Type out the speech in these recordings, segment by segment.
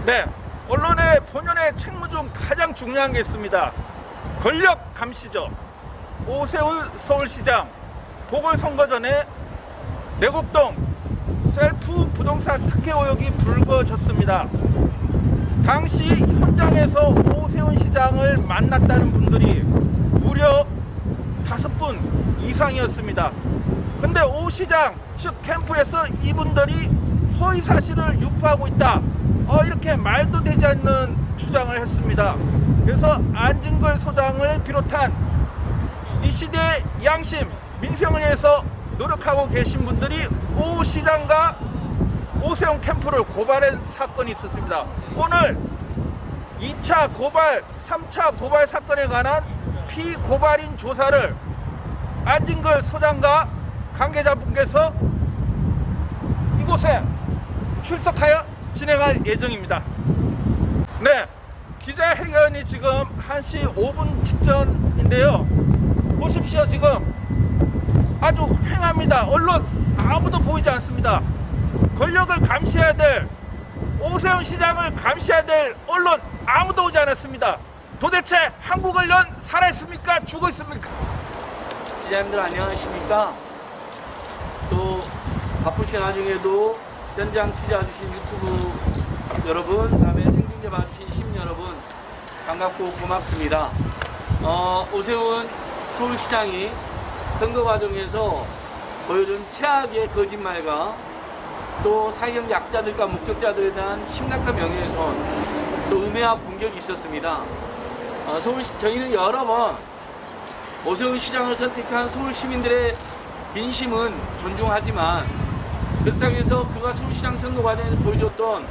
네, 언론의 본연의 책무 중 가장 중요한 게 있습니다. 권력 감시죠. 오세훈 서울시장 보궐선거 전에 내곡동 셀프 부동산 특혜 의혹이 불거졌습니다. 당시 현장에서 오세훈 시장을 만났다는 분들이 무려 5분 이상이었습니다. 근데 오 시장 측 캠프에서 이분들이 허위 사실을 유포하고 있다, 이렇게 말도 되지 않는 주장을 했습니다. 그래서 안진걸 소장을 비롯한 이 시대의 양심, 민생을 위해서 노력하고 계신 분들이 오 시장과 오세훈 캠프를 고발한 사건이 있었습니다. 오늘 2차 고발, 3차 고발 사건에 관한 피고발인 조사를 안진걸 소장과 관계자분께서 이곳에 출석하여 진행할 예정입니다. 네, 기자회견이 지금 1시 5분 직전인데요. 보십시오. 지금 아주 횡합니다. 언론 아무도 보이지 않습니다. 권력을 감시해야 될, 오세훈 시장을 감시해야 될 언론 아무도 오지 않았습니다. 도대체 한국 언론 살아있습니까? 죽어 있습니까? 기자님들 안녕하십니까? 또 바쁘신 와중에도 현장 취재해주신 유튜브 여러분, 그다음에 생중계 봐주신 시민 여러분, 반갑고 고맙습니다. 오세훈 서울시장이 선거 과정에서 보여준 최악의 거짓말과 또 사회적 약자들과 목격자들에 대한 심각한 명예훼손, 또 음해와 공격이 있었습니다. 저희는 여러 번 오세훈 시장을 선택한 서울 시민들의 민심은 존중하지만, 그렇다고 해서 그가 서울시장 선거 과정에서 보여줬던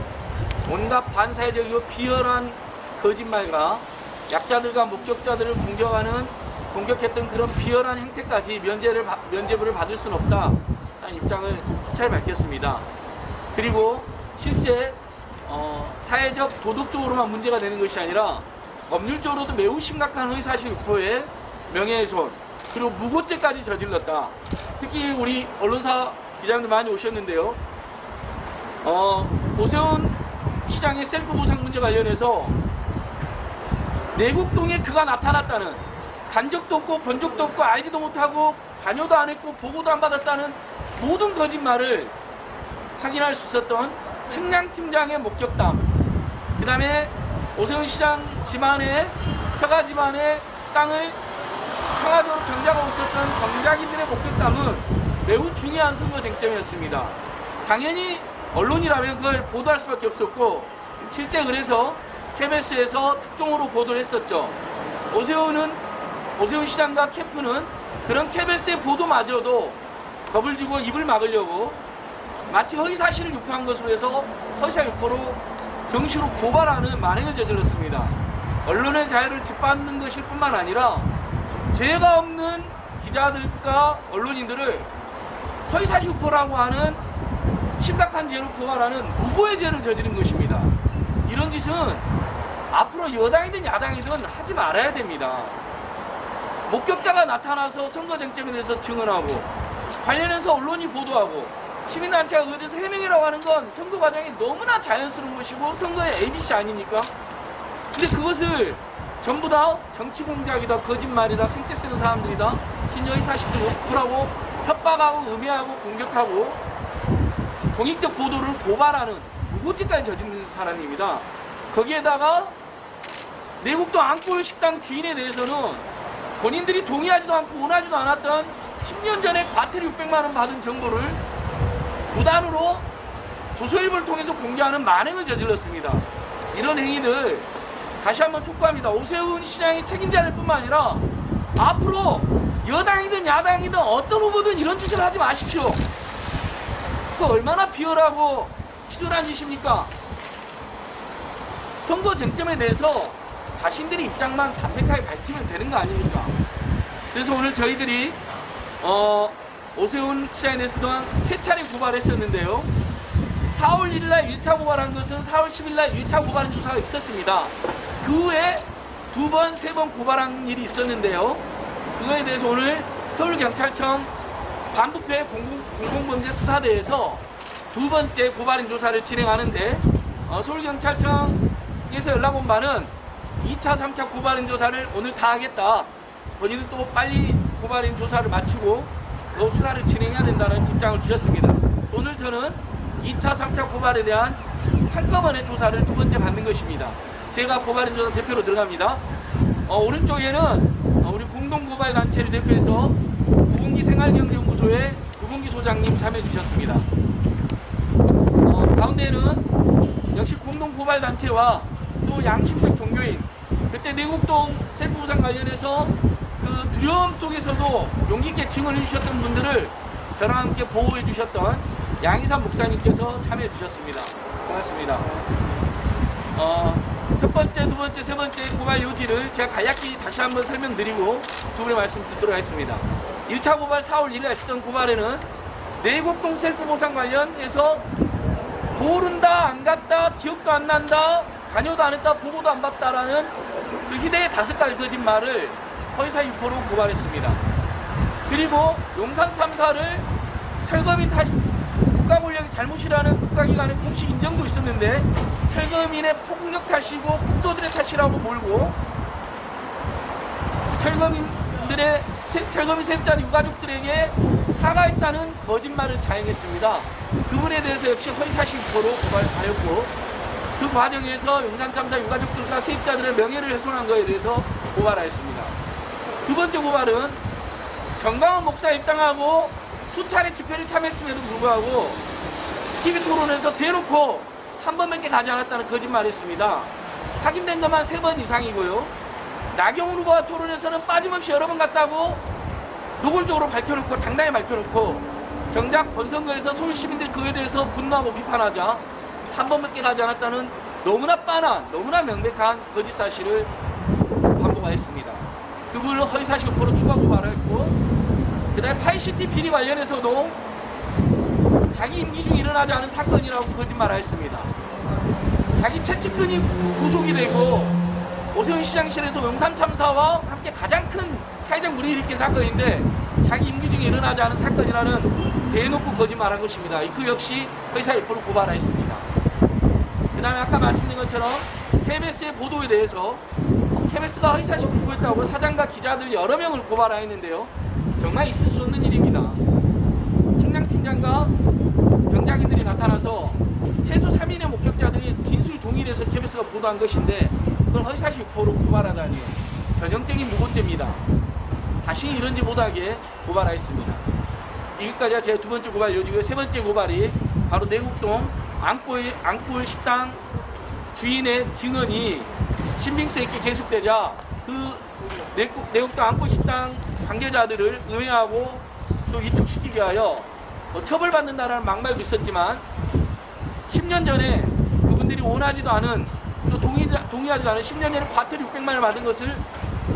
온갖 반사회적이고 비열한 거짓말과 약자들과 목격자들을 공격했던 그런 비열한 행태까지 면죄부를 받을 수는 없다 라는 입장을 수차례 밝혔습니다. 그리고 실제 사회적 도덕적으로만 문제가 되는 것이 아니라 법률적으로도 매우 심각한 허위사실 유포에 명예훼손, 그리고 무고죄까지 저질렀다. 특히 우리 언론사 기자님들 많이 오셨는데요. 오세훈 시장의 셀프 보상 문제 관련해서 내곡동에 그가 나타났다는, 간적도 없고 본 적도 없고 알지도 못하고 관여도 안 했고 보고도 안 받았다는 모든 거짓말을 확인할 수 있었던 측량팀장의 목격담, 그 다음에 오세훈 시장 집안의 처가 집안의 땅을 평화적으로 경작하고 있었던 경작인들의 목격담은 매우 중요한 선거 쟁점이었습니다. 당연히 언론이라면 그걸 보도할 수밖에 없었고, 실제 그래서 KBS에서 특종으로 보도를 했었죠. 오세훈 시장과 캠프는 그런 KBS의 보도마저도 겁을 주고 입을 막으려고 마치 허위사실을 유포한 것으로 해서 허위사실 유포로 정시로 고발하는 만행을 저질렀습니다. 언론의 자유를 짓밟는 것일 뿐만 아니라 죄가 없는 기자들과 언론인들을 허위사실 유포라고 하는 심각한 죄로 고발하는 무고의 죄를 저지른 것입니다. 이런 짓은 앞으로 여당이든 야당이든 하지 말아야 됩니다. 목격자가 나타나서 선거 쟁점에 대해서 증언하고, 관련해서 언론이 보도하고, 시민단체가 그에 대해서 해명이라고 하는 건 선거 과정이 너무나 자연스러운 것이고 선거의 ABC 아닙니까? 근데 그것을 전부 다 정치 공작이다, 거짓말이다, 생떼 쓰는 사람들이다, 신여의 사실을 욕하고 협박하고 음해하고 공격하고 공익적 보도를 고발하는 무고죄까지 저지른 사람입니다. 거기에다가 내곡동 앙골 식당 주인에 대해서는 본인들이 동의하지도 않고 원하지도 않았던 10년 전에 과태료 600만 원 받은 정보를 무단으로 조선일보를 통해서 공개하는 만행을 저질렀습니다. 이런 행위들 다시 한번 촉구합니다. 오세훈 시장이 책임져야 될 뿐만 아니라 앞으로 여당이든 야당이든 어떤 후보든 이런 짓을 하지 마십시오. 그 얼마나 비열하고 치졸한 짓입니까? 선거 쟁점에 대해서 자신들의 입장만 담백하게 밝히면 되는 거 아닙니까? 그래서 오늘 저희들이 오세훈 시장에 대해서 그동안 3차례 고발했었는데요. 4월 1일날 1차 고발한 것은 4월 10일날 1차 고발인 조사가 있었습니다. 그 후에 2번, 3번 고발한 일이 있었는데요. 그거에 대해서 오늘 서울경찰청 반부패 공공범죄 수사대에서 2번째 고발인 조사를 진행하는데, 서울경찰청에서 연락 온 바는 2차, 3차 고발인 조사를 오늘 다 하겠다. 본인은 또 빨리 고발인 조사를 마치고 더 수사를 진행해야 된다는 입장을 주셨습니다. 오늘 저는 2차, 3차 고발에 대한 한꺼번에 조사를 두 번째 받는 것입니다. 제가 고발인 조사 대표로 들어갑니다. 오른쪽에는 우리 공동고발단체를 대표해서 구분기 생활경제연구소의 구분기 소장님 참여해 주셨습니다. 가운데는 역시 공동고발단체와 또 양심적 종교인, 그때 내곡동 셀프보상 관련해서 그 두려움 속에서도 용기 있게 증언해 주셨던 분들을 저랑 함께 보호해 주셨던 양희삼 목사님께서 참여해 주셨습니다. 고맙습니다. 첫 번째, 두 번째, 세 번째 고발 요지를 제가 간략히 다시 한번 설명드리고 두 분의 말씀 듣도록 하겠습니다. 1차 고발 4월 1일에 했었던 고발에는 내곡동 셀프보상 관련해서 모른다, 안 갔다, 기억도 안 난다, 관여도 안 했다, 보고도 안 받다라는 그 희대의 5가지 거짓말을 허위사 유포로 고발했습니다. 그리고 용산 참사를 철거민 탓, 국가 권력이 잘못이라는 국가기관의 공식 인정도 있었는데 철거민의 폭력 탓이고 국도들의 탓이라고 몰고 철거민 세입자 유가족들에게 사과했다는 거짓말을 자행했습니다. 그분에 대해서 역시 허위사실 유포로 고발하였고 그 과정에서 용산 참사 유가족들과 세입자들의 명예를 훼손한 것에 대해서 고발하였습니다. 두 번째 고발은 정강원 목사 입당하고 수차례 집회를 참여했음에도 불구하고 TV 토론에서 대놓고 한 번밖에 가지 않았다는 거짓말을 했습니다. 확인된 것만 3번 이상이고요. 나경원 후보와 토론에서는 빠짐없이 여러 번 갔다고 노골적으로 밝혀놓고 당당히 밝혀놓고 정작 본선거에서 서울 시민들이 그에 대해서 분노하고 비판하자 한 번밖에 가지 않았다는 너무나 빤한, 너무나 명백한 거짓 사실을 반복하였습니다. 그분을 허위사실 유포로 추가 고발했고 그 다음에 파이시티 비리 관련해서도 자기 임기 중에 일어나지 않은 사건이라고 거짓말하였습니다. 자기 최측근이 구속이 되고 오세훈 시장실에서 용산 참사와 함께 가장 큰 사회적 무리를 일으킨 사건인데 자기 임기 중에 일어나지 않은 사건이라는 대놓고 거짓말한 것입니다. 그 역시 허위사실 유포로 고발하였습니다. 그 다음에 아까 말씀드린 것처럼 KBS의 보도에 대해서 KBS가 허위사실 유포했다고 사장과 기자들 여러 명을 고발하였는데요. 정말 있을 수 없는 일입니다. 청량팀장과 병장인들이 나타나서 최소 3인의 목격자들이 진술이 동일해서 KBS가 보도한 것인데 그걸 허위사실 유포로 고발하다니요. 전형적인 무고죄입니다. 다시 이런지 못하게 고발하였습니다. 여기까지가 제 두 번째 고발 요지고요. 세 번째 고발이 바로 내곡동 앙골 식당 주인의 증언이 신빙성 있게 계속되자 그 내곡동 앙골 식당 관계자들을 음해하고 또 위축시키기 위하여 처벌받는다라는 막말도 있었지만 10년 전에 그분들이 원하지도 않은 또 동의하지도 않은 10년 전에 과태료 600만 원을 받은 것을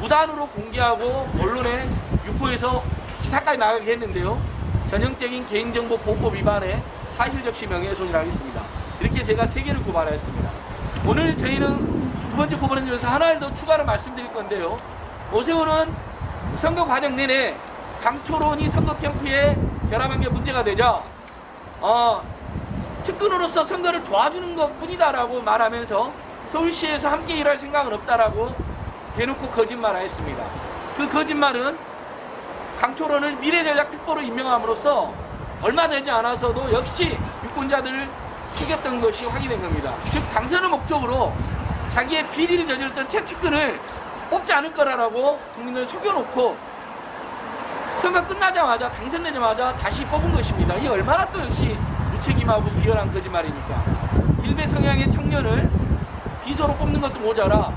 무단으로 공개하고 언론에 유포해서 기사까지 나가게 했는데요. 전형적인 개인정보보호법 위반에 사실적시 명예훼손이라고 했습니다. 이렇게 제가 3개를 고발하였습니다. 오늘 저희는 두 번째 고발을 위해서 하나를 더 추가로 말씀드릴 건데요. 오세훈은 선거 과정 내내 강초론이 선거 캠프에 결합한 게 문제가 되자 측근으로서 선거를 도와주는 것 뿐이다라고 말하면서 서울시에서 함께 일할 생각은 없다라고 대놓고 거짓말하였습니다. 그 거짓말은 강초론을 미래전략특보로 임명함으로써 얼마 되지 않아서도 역시 유권자들을 속였던 것이 확인된 겁니다. 즉 당선을 목적으로 자기의 비리를 저질렀던 최측근을 뽑지 않을 거라고 국민을 속여놓고 선거 끝나자마자 당선되자마자 다시 뽑은 것입니다. 이 얼마나 또 역시 무책임하고 비열한 거짓말입니까? 일베 성향의 청년을 비서로 뽑는 것도 모자라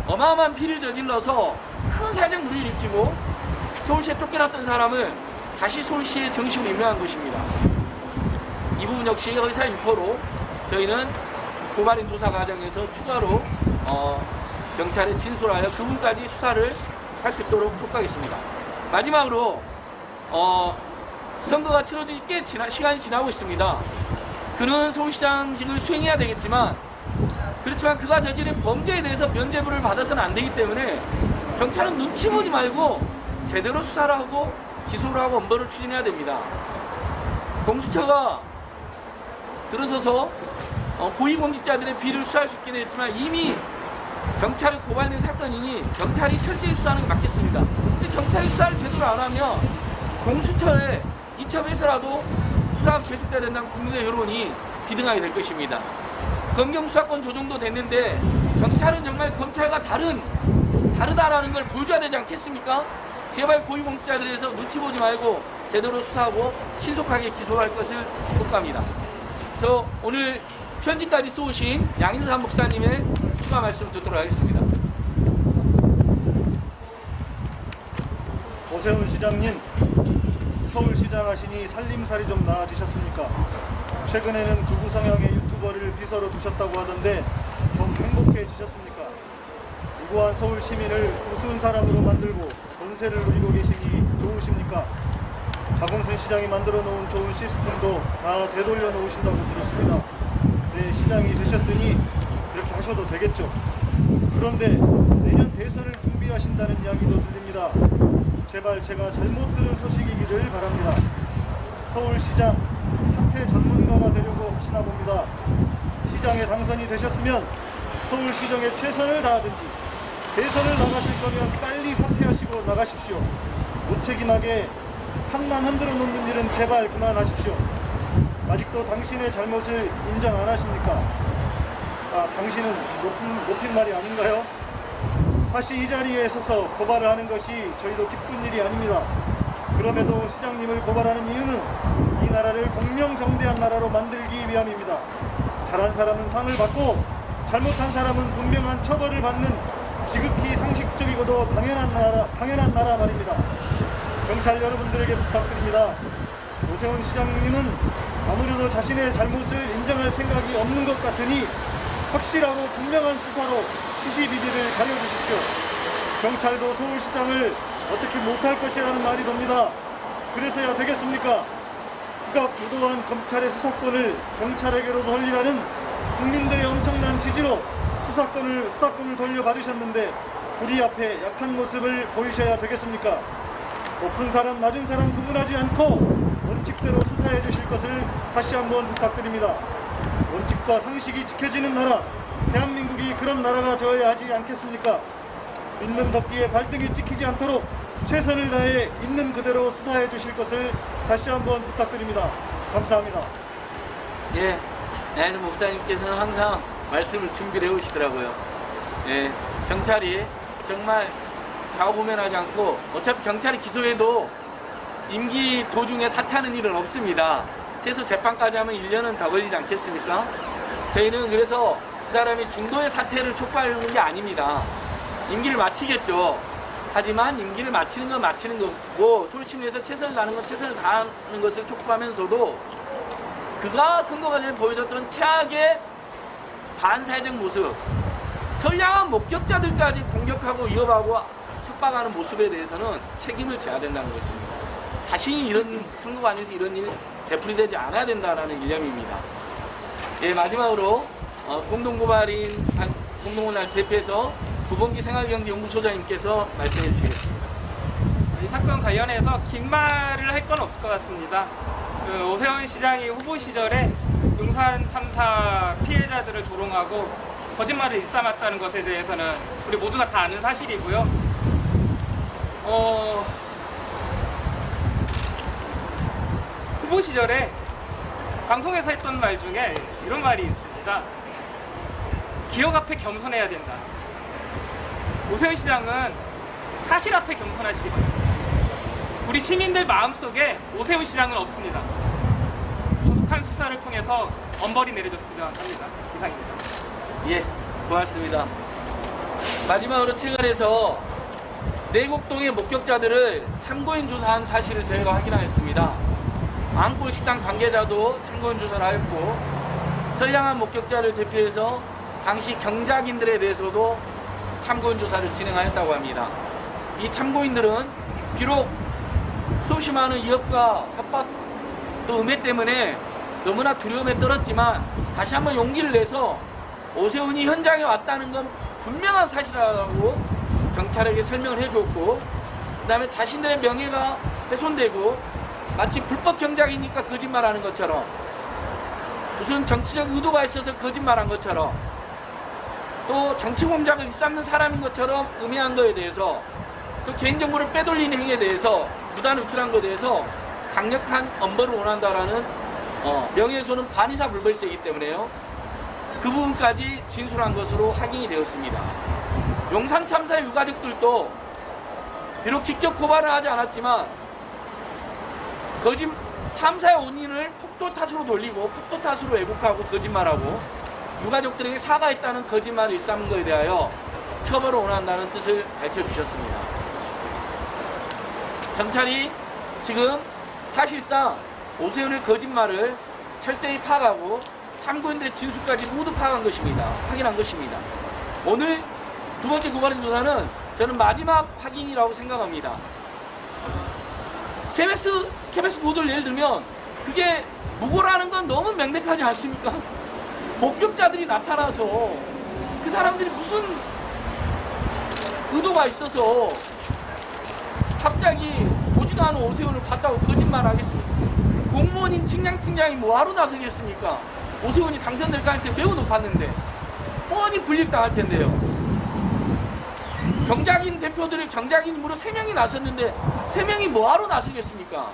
어마어마한 비리를 저질러서 큰 사회적 무리를 일으키고 서울시에 쫓겨났던 사람을 다시 서울시에 정식으로 임명한 것입니다. 이 부분 역시 허위사실 유포로 저희는 고발인 조사 과정에서 추가로 경찰에 진술하여 그분까지 수사를 할 수 있도록 촉구하겠습니다. 마지막으로 선거가 치러지기 꽤 시간이 지나고 있습니다. 그는 서울시장직을 수행해야 되겠지만 그렇지만 그가 저지른 범죄에 대해서 면죄부를 받아서는 안 되기 때문에 경찰은 눈치 보지 말고 제대로 수사를 하고 기소를 하고 엄벌을 추진해야 됩니다. 공수처가 들어서서 고위공직자들의 비리를 수사할 수 있긴 했지만 이미 경찰에 고발된 사건이니 경찰이 철저히 수사하는 게 맞겠습니다. 근데 경찰이 수사를 제대로 안 하면 공수처에 이첩해서라도 수사가 계속돼야 된다는 국민의 여론이 비등하게 될 것입니다. 검경 수사권 조정도 됐는데 경찰은 정말 검찰과 다르다라는 걸 보여줘야 되지 않겠습니까? 제발 고위공직자들에서 눈치 보지 말고 제대로 수사하고 신속하게 기소할 것을 촉구합니다. 그래서 오늘 편지까지 쏘신 양인삼 목사님의 추가 말씀 듣도록 하겠습니다. 오세훈 시장님, 서울시장 하시니 살림살이 좀 나아지셨습니까? 최근에는 극우 성향의 유튜버를 비서로 두셨다고 하던데 좀 행복해지셨습니까? 무고한 서울 시민을 우스운 사람으로 만들고 권세를 누리고 계시니 좋으십니까? 박원순 시장이 만들어 놓은 좋은 시스템도 다 되돌려 놓으신다고 들었습니다. 네, 시장이 되셨으니 그렇게 하셔도 되겠죠. 그런데 내년 대선을 준비하신다는 이야기도 들립니다. 제발 제가 잘못 들은 소식이기를 바랍니다. 서울시장 사퇴 전문가가 되려고 하시나 봅니다. 시장에 당선이 되셨으면 서울시정에 최선을 다하든지 대선을 나가실 거면 빨리 사퇴하시고 나가십시오. 무책임하게 판만 흔들어 놓는 일은 제발 그만하십시오. 아직도 당신의 잘못을 인정 안 하십니까? 당신은 높인 말이 아닌가요? 다시 이 자리에 서서 고발을 하는 것이 저희도 기쁜 일이 아닙니다. 그럼에도 시장님을 고발하는 이유는 이 나라를 공명정대한 나라로 만들기 위함입니다. 잘한 사람은 상을 받고 잘못한 사람은 분명한 처벌을 받는 지극히 상식적이고도 당연한 나라 말입니다. 경찰 여러분들에게 부탁드립니다. 오세훈 시장님은 아무래도 자신의 잘못을 인정할 생각이 없는 것 같으니 확실하고 분명한 수사로 시시비비를 가려주십시오. 경찰도 서울시장을 어떻게 못할 것이라는 말이 돕니다. 그래서야 되겠습니까? 그가 부도한 검찰의 수사권을 경찰에게로 돌리라는 국민들의 엄청난 지지로 수사권을 돌려받으셨는데 우리 앞에 약한 모습을 보이셔야 되겠습니까? 높은 사람 낮은 사람 구분하지 않고 원칙대로 수사해 주실 것을 다시 한번 부탁드립니다. 원칙과 상식이 지켜지는 나라, 대한민국이 그런 나라가 되어야 하지 않겠습니까? 있는 덮기에 발등이 찍히지 않도록 최선을 다해 있는 그대로 수사해 주실 것을 다시 한번 부탁드립니다. 감사합니다. 예, 양인삼 목사님께서는 항상 말씀을 준비를 해오시더라고요. 예, 경찰이 정말 좌우보면하지 않고 어차피 경찰이 기소해도 임기 도중에 사퇴하는 일은 없습니다. 최소 재판까지 하면 1년은 더 걸리지 않겠습니까? 저희는 그래서 그 사람이 중도의 사퇴를 촉구하는 게 아닙니다. 임기를 마치겠죠. 하지만 임기를 마치는 건 마치는 거고 서울시를 위해서 최선을 다하는 건 최선을 다하는 것을 촉구하면서도 그가 선거 과정에 보여줬던 최악의 반사회적 모습, 선량한 목격자들까지 공격하고 위협하고 협박하는 모습에 대해서는 책임을 져야 된다는 것입니다. 다시 이런 선거 과정에서 이런 일 되풀이되지 않아야 된다는 일념입니다. 예, 마지막으로 공동고발인 공동고발 대표에서 구봉기 생활경제연구소장님께서 말씀해 주시겠습니다. 이 사건 관련해서 긴 말을 할 건 없을 것 같습니다. 오세훈 시장이 후보 시절에 용산 참사 피해자들을 조롱하고 거짓말을 일삼았다는 것에 대해서는 우리 모두가 다 아는 사실이고요. 후보 시절에 방송에서 했던 말 중에 이런 말이 있습니다. 기억 앞에 겸손해야 된다. 오세훈 시장은 사실 앞에 겸손하시기 바랍니다. 우리 시민들 마음속에 오세훈 시장은 없습니다. 조속한 수사를 통해서 엄벌이 내려졌으면 합니다. 이상입니다. 예, 고맙습니다. 마지막으로 채널에서 내곡동의 목격자들을 참고인 조사한 사실을 저희가 확인하였습니다. 앙골 식당 관계자도 참고인 조사를 하였고 선량한 목격자를 대표해서 당시 경작인들에 대해서도 참고인 조사를 진행하였다고 합니다. 이 참고인들은 비록 수없이 많은 위협과 협박 또 음해 때문에 너무나 두려움에 떨었지만 다시 한번 용기를 내서 오세훈이 현장에 왔다는 건 분명한 사실이라고 경찰에게 설명을 해주었고 그 다음에 자신들의 명예가 훼손되고 마치 불법 경작이니까 거짓말하는 것처럼 무슨 정치적 의도가 있어서 거짓말한 것처럼 또 정치 공작을 일삼는 사람인 것처럼 음해한 거에 대해서 또 개인정보를 빼돌리는 행위에 대해서 무단 유출한 것에 대해서 강력한 엄벌을 원한다라는 명예훼손은 반의사 불벌죄이기 때문에요. 그 부분까지 진술한 것으로 확인이 되었습니다. 용산 참사의 유가족들도 비록 직접 고발을 하지 않았지만 참사의 원인을 폭도 탓으로 돌리고 폭도 탓으로 왜곡하고 거짓말하고 유가족들에게 사과했다는 거짓말을 일삼는 것에 대하여 처벌을 원한다는 뜻을 밝혀주셨습니다. 경찰이 지금 사실상 오세훈의 거짓말을 철저히 파악하고 참고인들의 진술까지 모두 파악한 것입니다. 확인한 것입니다. 오늘 두 번째 고발인 조사는 저는 마지막 확인이라고 생각합니다. KBS 보도를 예를 들면 그게 무고라는 건 너무 명백하지 않습니까? 목격자들이 나타나서 그 사람들이 무슨 의도가 있어서 갑자기 보지도 않은 오세훈을 봤다고 거짓말 하겠습니까? 공무원인 측량팀장이 뭐하러 나서겠습니까? 오세훈이 당선될 가능성이 매우 높았는데 뻔히 불리당할 텐데요. 경작인 대표들이 경작인으로 3명이 나섰는데 3명이 뭐하러 나서겠습니까?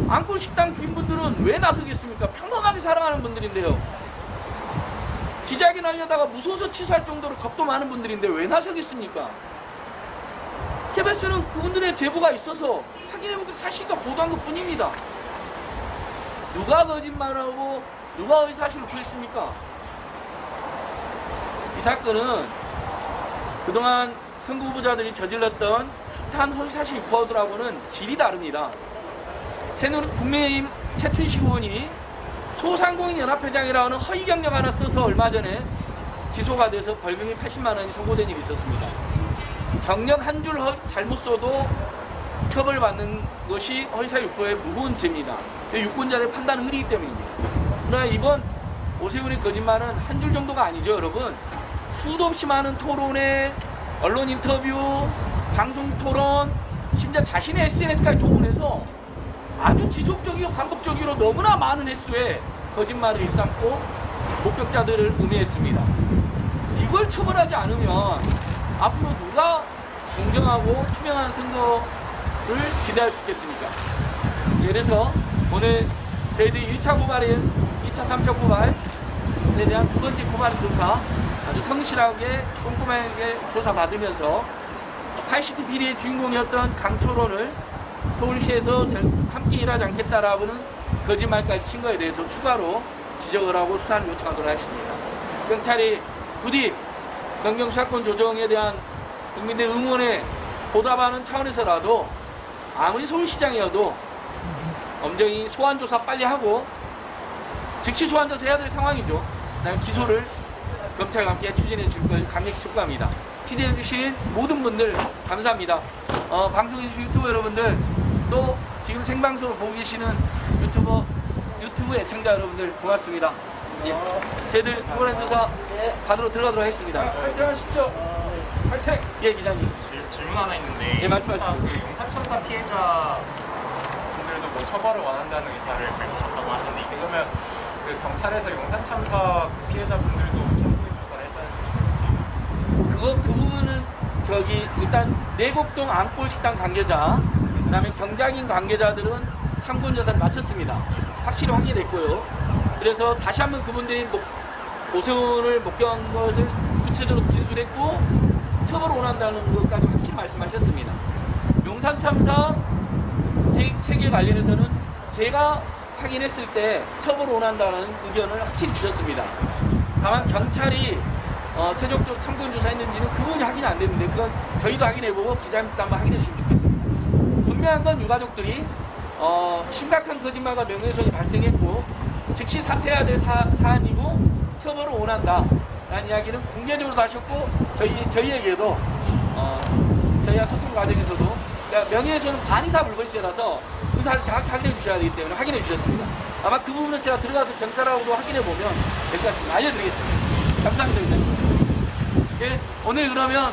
안골 식당 주인분들은 왜 나서겠습니까? 평범하게 살아가는 분들인데요. 기자회견 하려다가 무서워서 취소할 정도로 겁도 많은 분들인데 왜 나서겠습니까? KBS는 그분들의 제보가 있어서 확인해보고 사실과 보도한 것 뿐입니다. 누가 거짓말하고 누가 허위사실을 구했습니까? 이 사건은 그동안 선거 후보자들이 저질렀던 숱한 허위사실 유포들하고는 질이 다릅니다. 국민의힘 최춘식 의원이 소상공인연합회장이라는 허위 경력 하나 써서 얼마 전에 기소가 돼서 벌금이 80만 원이 선고된 일이 있었습니다. 경력 한 줄 잘못 써도 처벌받는 것이 허위사실 유포의 무거운 죄입니다. 유권자들의 판단 흐리기 때문입니다. 그러나 이번 오세훈의 거짓말은 한 줄 정도가 아니죠, 여러분. 수도 없이 많은 토론회, 언론 인터뷰, 방송 토론, 심지어 자신의 SNS까지 동원해서 아주 지속적이고 반복적으로 너무나 많은 횟수의 거짓말을 일삼고 목격자들을 음해했습니다. 이걸 처벌하지 않으면 앞으로 누가 공정하고 투명한 선거를 기대할 수 있겠습니까? 그래서 오늘 저희들이 1차 고발인 2차, 3차 고발에 대한 두 번째 고발 조사 아주 성실하게 꼼꼼하게 조사받으면서 80대 비리의 주인공이었던 강초론을 서울시에서 함께 일하지 않겠다라고는 거짓말까지 친 거에 대해서 추가로 지적을 하고 수사를 요청하도록 하겠습니다. 경찰이 부디 검경수사권 조정에 대한 국민들의 응원에 보답하는 차원에서라도 아무리 서울시장이어도 엄정히 소환조사 빨리 하고 즉시 소환조사 해야 될 상황이죠. 기소를 검찰과 함께 추진해 줄 걸 강력히 촉구합니다. 취재해 주신 모든 분들 감사합니다. 방송해 주신 유튜버 여러분들 또 지금 생방송을 보고 계시는 유튜브 애청자 여러분들 고맙습니다. 예. 저희들 고발한 조사 받으러 들어가도록 하겠습니다. 파이팅 하십시오. 파이팅! 예, 기자님. 질문 하나 있는데 예, 말씀하십시오. 그 용산 참사 피해자 분들도 뭐 처벌을 원한다는 의사를 밝히셨다고 하셨는데 그러면 그 경찰에서 용산 참사 피해자 분들도 참고인 조사를 했다는 건지 그 부분은 일단 내곡동 안골 식당 관계자, 그다음에 경작인 관계자들은 참고인 조사를 마쳤습니다. 확실히 확인됐고요. 그래서 다시 한번 그분들이 오세훈을 목격한 것을 구체적으로 진술했고 처벌을 원한다는 것까지 확실히 말씀하셨습니다. 용산 참사 대책 체계 관련해서는 제가 확인했을 때 처벌을 원한다는 의견을 확실히 주셨습니다. 다만 경찰이 최종적으로 참고인 조사했는지는 그 부분이 확인이 안 됐는데 그건 저희도 확인해보고 기자님도 한번 확인해 주시면 좋겠습니다. 분명한 건 유가족들이 심각한 거짓말과 명예훼손이 발생했고 즉시 사퇴해야 될 사안이고 처벌을 원한다 라는 이야기는 공개적으로도 하셨고 저희에게도 저희와 소통 과정에서도 그러니까 명예훼손은 반의사 불벌죄라서 의사를 정확히 확인해 주셔야 되기 때문에 확인해 주셨습니다. 아마 그 부분은 제가 들어가서 경찰하고도 확인해 보면 될 것 같습니다. 알려드리겠습니다. 감사합니다. 기자님. 예, 오늘 그러면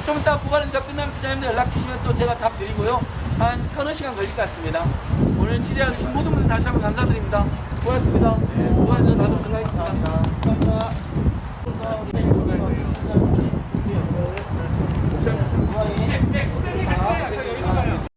좀 이따 고발 인사 끝나면 기자님들 연락 주시면 또 제가 답 드리고요. 한 서너 시간 걸릴 것 같습니다. 오늘 취재해주신 모든 분들 다시 한번 감사드립니다. 고맙습니다. 고맙습니다. 나도 들어가겠습니다. 감사합니다.